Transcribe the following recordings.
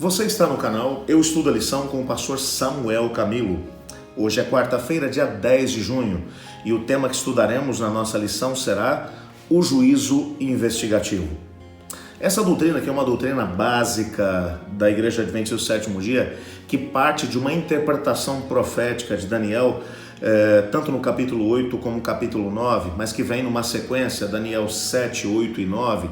Você está no canal Eu Estudo a Lição com o pastor Samuel Camilo. Hoje é quarta-feira, dia 10 de junho, e o tema que estudaremos na nossa lição será o juízo investigativo. Essa doutrina, que é uma doutrina básica da Igreja Adventista do Sétimo Dia, que parte de uma interpretação profética de Daniel, tanto no capítulo 8 como no capítulo 9, mas que vem numa sequência, Daniel 7, 8 e 9,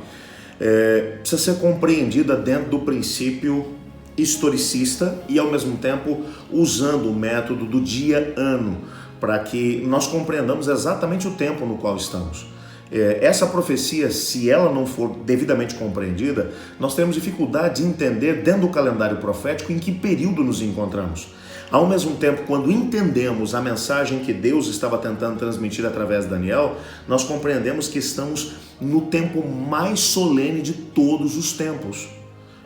precisa ser compreendida dentro do princípio historicista e ao mesmo tempo usando o método do dia-ano para que nós compreendamos exatamente o tempo no qual estamos. Essa profecia, se ela não for devidamente compreendida, nós temos dificuldade de entender dentro do calendário profético em que período nos encontramos. Ao mesmo tempo, quando entendemos a mensagem que Deus estava tentando transmitir através de Daniel, nós compreendemos que estamos no tempo mais solene de todos os tempos.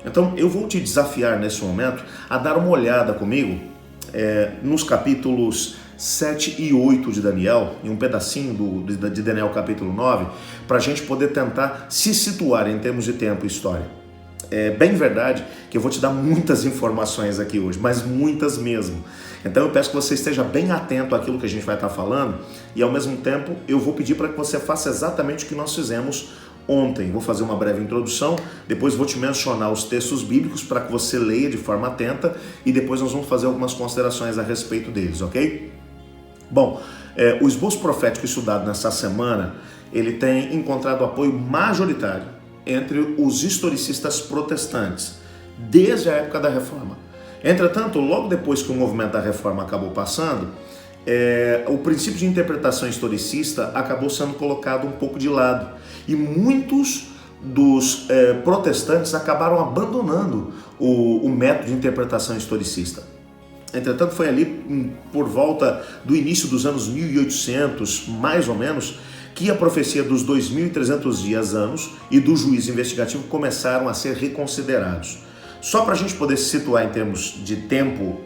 Então, eu vou te desafiar nesse momento a dar uma olhada comigo nos capítulos 7 e 8 de Daniel, em um pedacinho de Daniel capítulo 9, para a gente poder tentar se situar em termos de tempo e história. É bem verdade que eu vou te dar muitas informações aqui hoje, mas muitas mesmo. Então eu peço que você esteja bem atento àquilo que a gente vai estar falando e ao mesmo tempo eu vou pedir para que você faça exatamente o que nós fizemos ontem. Vou fazer uma breve introdução, depois vou te mencionar os textos bíblicos para que você leia de forma atenta e depois nós vamos fazer algumas considerações a respeito deles, ok? Bom, o esboço profético estudado nessa semana, ele tem encontrado apoio majoritário entre os historicistas protestantes, desde a época da Reforma. Entretanto, logo depois que o movimento da Reforma acabou passando, o princípio de interpretação historicista acabou sendo colocado um pouco de lado. E muitos dos protestantes acabaram abandonando o método de interpretação historicista. Entretanto, foi ali por volta do início dos anos 1800, mais ou menos, que a profecia dos 2.300 dias anos e do juízo investigativo começaram a ser reconsiderados. Só para a gente poder se situar em termos de tempo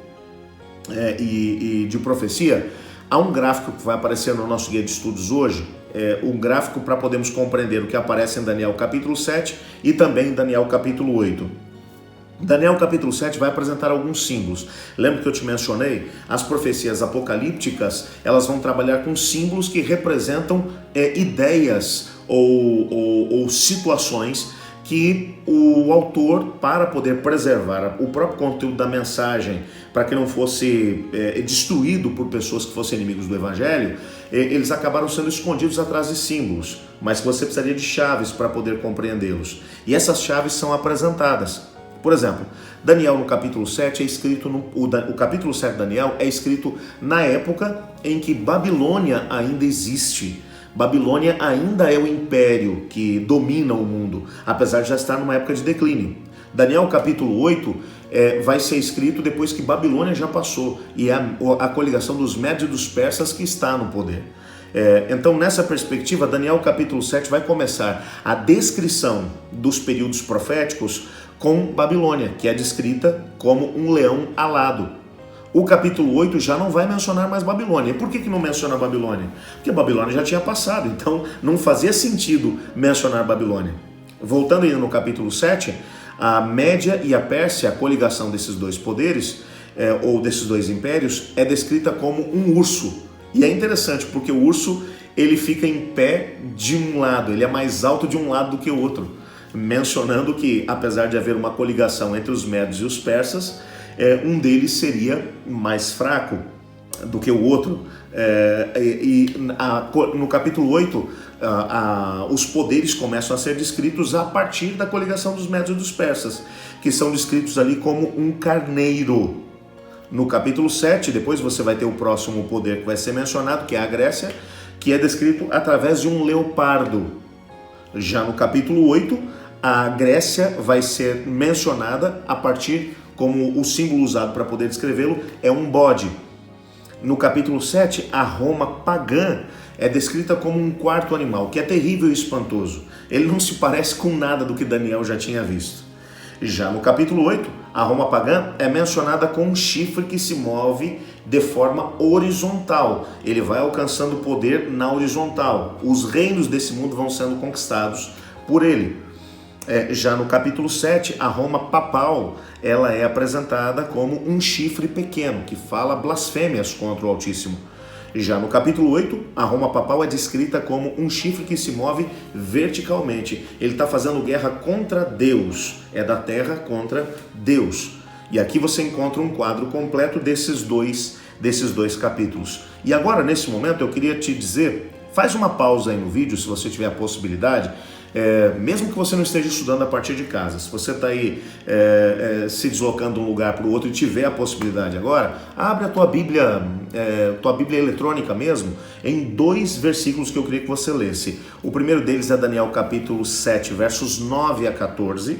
e de profecia, há um gráfico que vai aparecer no nosso guia de estudos hoje, um gráfico para podermos compreender o que aparece em Daniel capítulo 7 e também em Daniel capítulo 8. Daniel capítulo 7 vai apresentar alguns símbolos. Lembra que eu te mencionei? As profecias apocalípticas, elas vão trabalhar com símbolos que representam ideias ou situações que o autor, para poder preservar o próprio conteúdo da mensagem, para que não fosse destruído por pessoas que fossem inimigos do evangelho, eles acabaram sendo escondidos atrás de símbolos, mas você precisaria de chaves para poder compreendê-los. E essas chaves são apresentadas. Por exemplo, Daniel no capítulo 7 é escrito, o capítulo 7 de Daniel é escrito na época em que Babilônia ainda existe. Babilônia ainda é o império que domina o mundo, apesar de já estar numa época de declínio. Daniel capítulo 8 vai ser escrito depois que Babilônia já passou, e é a coligação dos médios e dos persas que está no poder. Então, nessa perspectiva, Daniel capítulo 7 vai começar a descrição dos períodos proféticos com Babilônia, que é descrita como um leão alado. O capítulo 8 já não vai mencionar mais Babilônia. E por que não menciona Babilônia? Porque Babilônia já tinha passado, então não fazia sentido mencionar Babilônia. Voltando ainda no capítulo 7, a Média e a Pérsia, a coligação desses dois poderes, ou desses dois impérios, é descrita como um urso. E é interessante porque o urso ele fica em pé de um lado, ele é mais alto de um lado do que o outro, mencionando que, apesar de haver uma coligação entre os médios e os persas, um deles seria mais fraco do que o outro. No capítulo 8, os poderes começam a ser descritos a partir da coligação dos médios e dos persas, que são descritos ali como um carneiro. No capítulo 7, depois você vai ter o próximo poder que vai ser mencionado, que é a Grécia, que é descrito através de um leopardo. Já no capítulo 8, a Grécia vai ser mencionada a partir, como o símbolo usado para poder descrevê-lo, é um bode. No capítulo 7, a Roma pagã é descrita como um quarto animal, que é terrível e espantoso. Ele não se parece com nada do que Daniel já tinha visto. Já no capítulo 8, a Roma pagã é mencionada com um chifre que se move de forma horizontal. Ele vai alcançando poder na horizontal. Os reinos desse mundo vão sendo conquistados por ele. Já no capítulo 7, a Roma papal, ela é apresentada como um chifre pequeno, que fala blasfêmias contra o Altíssimo. Já no capítulo 8, a Roma papal é descrita como um chifre que se move verticalmente. Ele está fazendo guerra contra Deus, é da terra contra Deus. E aqui você encontra um quadro completo desses dois capítulos. E agora, nesse momento, eu queria te dizer, faz uma pausa aí no vídeo, se você tiver a possibilidade, mesmo que você não esteja estudando a partir de casa, se você está aí se deslocando de um lugar para o outro e tiver a possibilidade agora, abre a tua Bíblia eletrônica mesmo, em 2 versículos que eu queria que você lesse. O primeiro deles é Daniel capítulo 7, versos 9 a 14,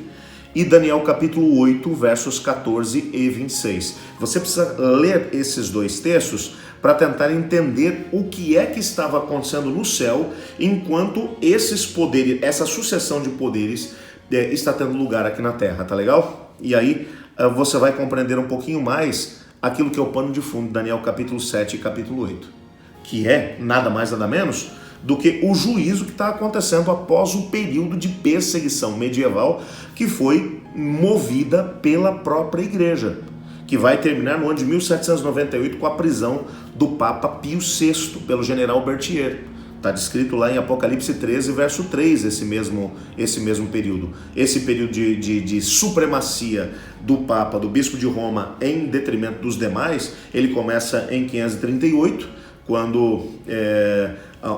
e Daniel capítulo 8, versos 14 e 26. Você precisa ler esses 2 textos para tentar entender o que é que estava acontecendo no céu enquanto esses poderes, essa sucessão de poderes está tendo lugar aqui na terra, tá legal? E aí você vai compreender um pouquinho mais aquilo que é o pano de fundo de Daniel capítulo 7 e capítulo 8, que é nada mais nada menos do que o juízo que está acontecendo após o período de perseguição medieval que foi movida pela própria igreja, que vai terminar no ano de 1798 com a prisão do Papa Pio VI pelo general Berthier. Está descrito lá em Apocalipse 13, verso 3, esse mesmo período. Esse período de supremacia do Papa, do Bispo de Roma, em detrimento dos demais, ele começa em 538, quando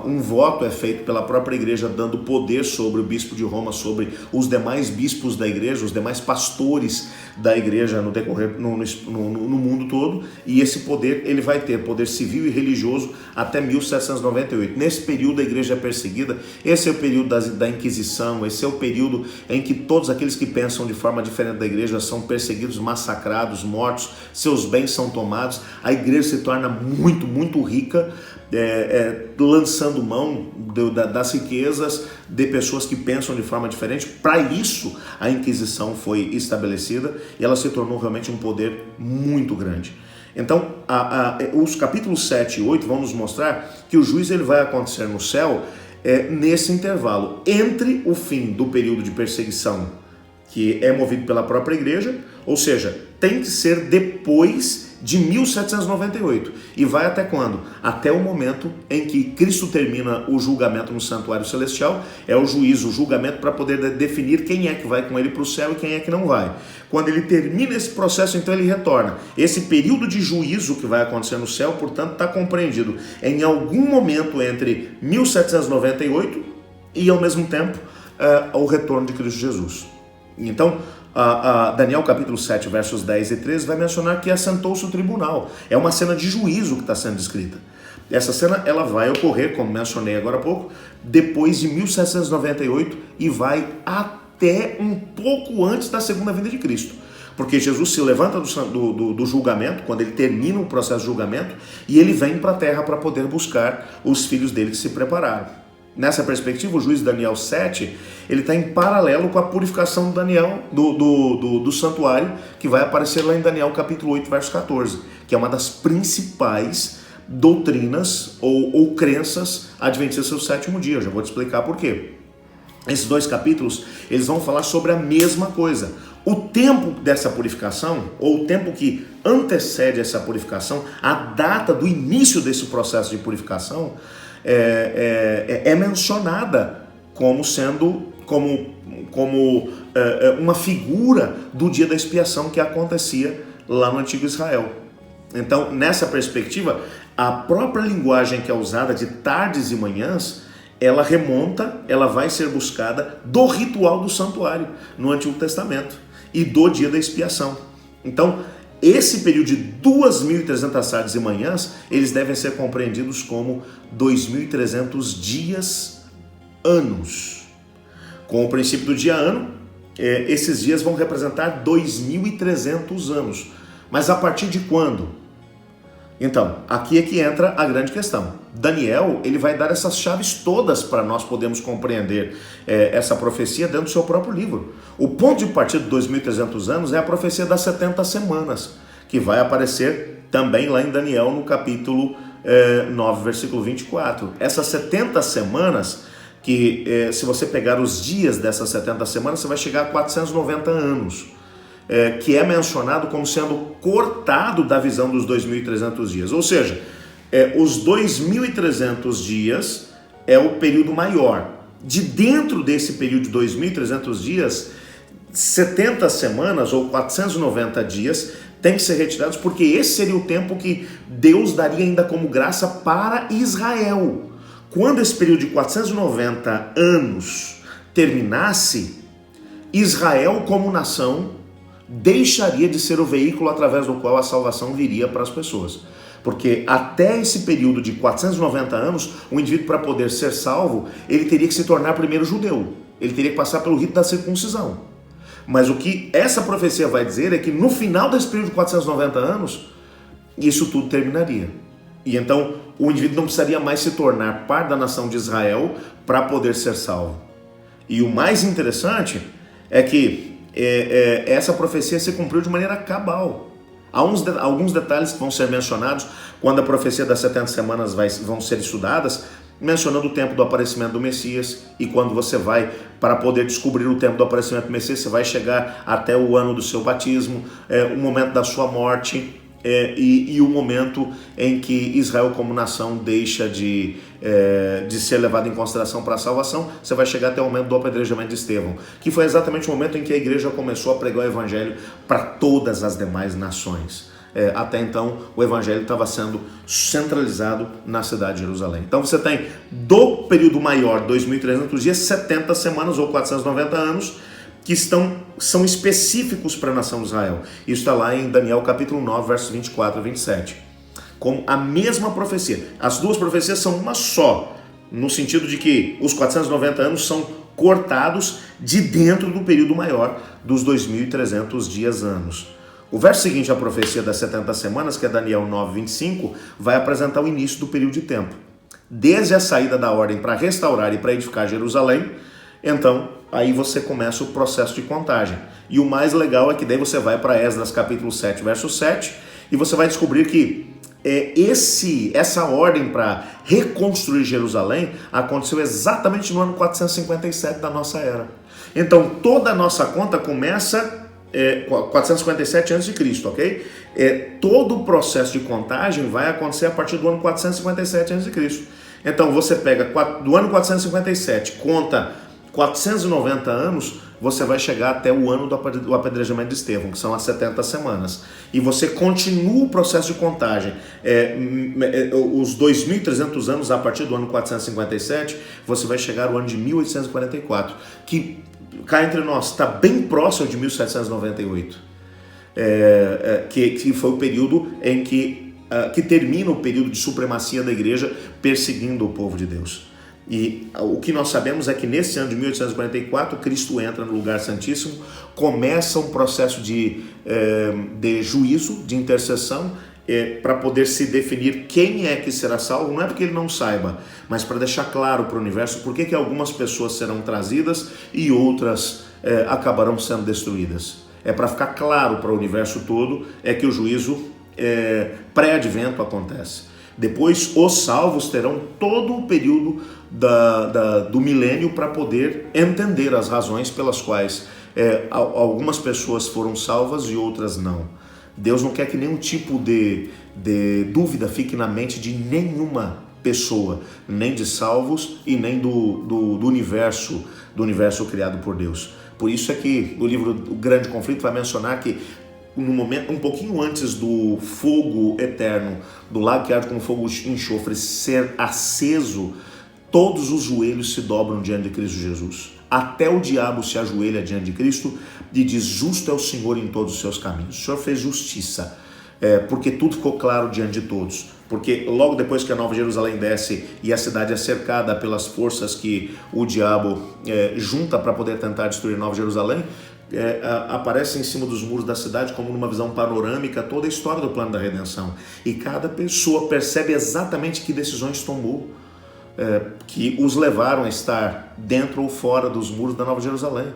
um voto é feito pela própria igreja dando poder sobre o bispo de Roma, sobre os demais bispos da igreja, os demais pastores da igreja no decorrer no mundo todo, e esse poder ele vai ter poder civil e religioso até 1798. Nesse período a igreja é perseguida, esse é o período da Inquisição, esse é o período em que todos aqueles que pensam de forma diferente da igreja são perseguidos, massacrados, mortos, seus bens são tomados, a igreja se torna muito, muito rica, lançando mão das riquezas de pessoas que pensam de forma diferente. Para isso a Inquisição foi estabelecida e ela se tornou realmente um poder muito grande. Então os capítulos 7 e 8 vão nos mostrar que o juízo ele vai acontecer no céu nesse intervalo entre o fim do período de perseguição, que é movido pela própria igreja, ou seja, tem que ser depois de 1798. E vai até quando? Até o momento em que Cristo termina o julgamento no santuário celestial, é o juízo, o julgamento para poder definir quem é que vai com ele para o céu e quem é que não vai. Quando ele termina esse processo, então ele retorna. Esse período de juízo que vai acontecer no céu, portanto, está compreendido em algum momento entre 1798 e, ao mesmo tempo, o retorno de Cristo Jesus. Então, Daniel capítulo 7, versos 10 e 13 vai mencionar que assentou-se o tribunal. É uma cena de juízo que está sendo descrita. Essa cena ela vai ocorrer, como mencionei agora há pouco, depois de 1798 e vai até um pouco antes da segunda vinda de Cristo. Porque Jesus se levanta do julgamento, quando ele termina o processo de julgamento, e ele vem para a terra para poder buscar os filhos dele que se prepararam. Nessa perspectiva, o juízo de Daniel 7, ele está em paralelo com a purificação de Daniel, do santuário, que vai aparecer lá em Daniel capítulo 8, verso 14, que é uma das principais doutrinas ou crenças adventistas do sétimo dia. Eu já vou te explicar por quê. Esses 2 capítulos, eles vão falar sobre a mesma coisa. O tempo dessa purificação, ou o tempo que antecede essa purificação, a data do início desse processo de purificação, é mencionada como sendo uma figura do dia da expiação que acontecia lá no antigo Israel. Então, nessa perspectiva, a própria linguagem que é usada de tardes e manhãs, ela vai ser buscada do ritual do santuário no Antigo Testamento e do dia da expiação. Então, esse período de 2.300 tardes e manhãs, eles devem ser compreendidos como 2.300 dias, anos. Com o princípio do dia ano, esses dias vão representar 2.300 anos. Mas a partir de quando? Então, aqui é que entra a grande questão. Daniel, ele vai dar essas chaves todas para nós podermos compreender essa profecia dentro do seu próprio livro. O ponto de partida de 2.300 anos é a profecia das 70 semanas, que vai aparecer também lá em Daniel no capítulo 9, versículo 24. Essas 70 semanas que se você pegar os dias dessas 70 semanas, você vai chegar a 490 anos, que é mencionado como sendo cortado da visão dos 2.300 dias. Ou seja, os 2.300 dias é o período maior. De dentro desse período de 2.300 dias, 70 semanas ou 490 dias tem que ser retirados, porque esse seria o tempo que Deus daria ainda como graça para Israel. Quando esse período de 490 anos terminasse, Israel como nação deixaria de ser o veículo através do qual a salvação viria para as pessoas. Porque até esse período de 490 anos, o indivíduo, para poder ser salvo, ele teria que se tornar primeiro judeu. Ele teria que passar pelo rito da circuncisão. Mas o que essa profecia vai dizer é que no final desse período de 490 anos, isso tudo terminaria. E então o indivíduo não precisaria mais se tornar parte da nação de Israel para poder ser salvo. E o mais interessante é que essa profecia se cumpriu de maneira cabal. Há alguns detalhes que vão ser mencionados quando a profecia das 70 semanas vão ser estudadas, mencionando o tempo do aparecimento do Messias, e quando você vai, para poder descobrir o tempo do aparecimento do Messias, você vai chegar até o ano do seu batismo, o momento da sua morte, e o momento em que Israel como nação deixa de ser levado em consideração para a salvação. Você vai chegar até o momento do apedrejamento de Estevão, que foi exatamente o momento em que a igreja começou a pregar o evangelho para todas as demais nações. Até então o evangelho estava sendo centralizado na cidade de Jerusalém. Então você tem do período maior, 2.300 dias, 70 semanas ou 490 anos, que são específicos para a nação de Israel. Isso está lá em Daniel capítulo 9, versos 24 a 27. Com a mesma profecia. As duas profecias são uma só, no sentido de que os 490 anos são cortados de dentro do período maior dos 2.300 dias anos. O verso seguinte, a profecia das 70 semanas, que é Daniel 9, 25, vai apresentar o início do período de tempo. Desde a saída da ordem para restaurar e para edificar Jerusalém, então aí você começa o processo de contagem. E o mais legal é que daí você vai para Esdras capítulo 7, verso 7, e você vai descobrir que essa ordem para reconstruir Jerusalém aconteceu exatamente no ano 457 da nossa era. Então toda a nossa conta começa 457 a.C., ok? Todo o processo de contagem vai acontecer a partir do ano 457 a.C. Então você pega do ano 457, conta 490 anos, você vai chegar até o ano do apedrejamento de Estevão, que são as 70 semanas. E você continua o processo de contagem. Os 2.300 anos, a partir do ano 457, você vai chegar ao ano de 1844, que, cá entre nós, está bem próximo de 1798, que foi o período em que termina o período de supremacia da igreja perseguindo o povo de Deus. E o que nós sabemos é que nesse ano de 1844, Cristo entra no lugar santíssimo, começa um processo de juízo, de intercessão, para poder se definir quem é que será salvo. Não é porque ele não saiba, mas para deixar claro para o universo por que algumas pessoas serão trazidas e outras acabarão sendo destruídas. É para ficar claro para o universo todo que o juízo pré-advento acontece. Depois, os salvos terão todo o período do milênio para poder entender as razões pelas quais algumas pessoas foram salvas e outras não. Deus não quer que nenhum tipo de dúvida fique na mente de nenhuma pessoa, nem de salvos e nem do universo criado por Deus. Por isso é que o livro O Grande Conflito vai mencionar que no momento, um pouquinho antes do fogo eterno, do lago que arde como fogo e enxofre ser aceso, todos os joelhos se dobram diante de Cristo Jesus. Até o diabo se ajoelha diante de Cristo e diz: justo é o Senhor em todos os seus caminhos. O Senhor fez justiça, porque tudo ficou claro diante de todos. Porque logo depois que a Nova Jerusalém desce e a cidade é cercada pelas forças que o diabo junta para poder tentar destruir Nova Jerusalém, aparece em cima dos muros da cidade, como numa visão panorâmica, toda a história do plano da redenção. E cada pessoa percebe exatamente que decisões tomou, que os levaram a estar dentro ou fora dos muros da Nova Jerusalém.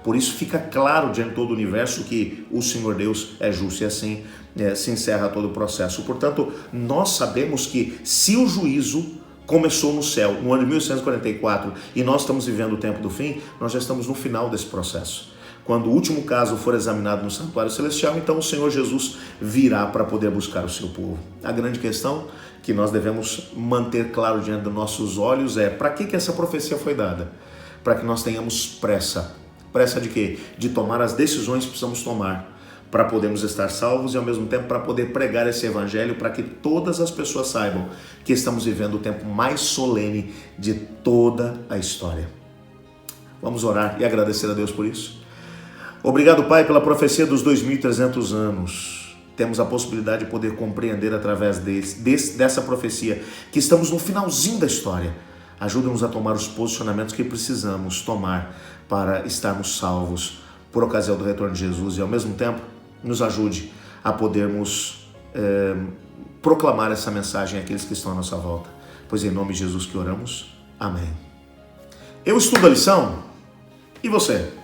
Por isso fica claro diante de todo o universo que o Senhor Deus é justo, e assim se encerra todo o processo. Portanto, nós sabemos que se o juízo começou no céu, no ano de 1144, e nós estamos vivendo o tempo do fim, nós já estamos no final desse processo. Quando o último caso for examinado no santuário celestial, então o Senhor Jesus virá para poder buscar o seu povo. A grande questão que nós devemos manter claro diante dos nossos olhos é: para que essa profecia foi dada? Para que nós tenhamos pressa. Pressa de quê? De tomar as decisões que precisamos tomar para podermos estar salvos e ao mesmo tempo para poder pregar esse evangelho para que todas as pessoas saibam que estamos vivendo o tempo mais solene de toda a história. Vamos orar e agradecer a Deus por isso. Obrigado, Pai, pela profecia dos 2.300 anos. Temos a possibilidade de poder compreender através dessa profecia que estamos no finalzinho da história. Ajuda-nos a tomar os posicionamentos que precisamos tomar para estarmos salvos por ocasião do retorno de Jesus e ao mesmo tempo nos ajude a podermos proclamar essa mensagem àqueles que estão à nossa volta. Pois em nome de Jesus que oramos. Amém. Eu estudo a lição e você?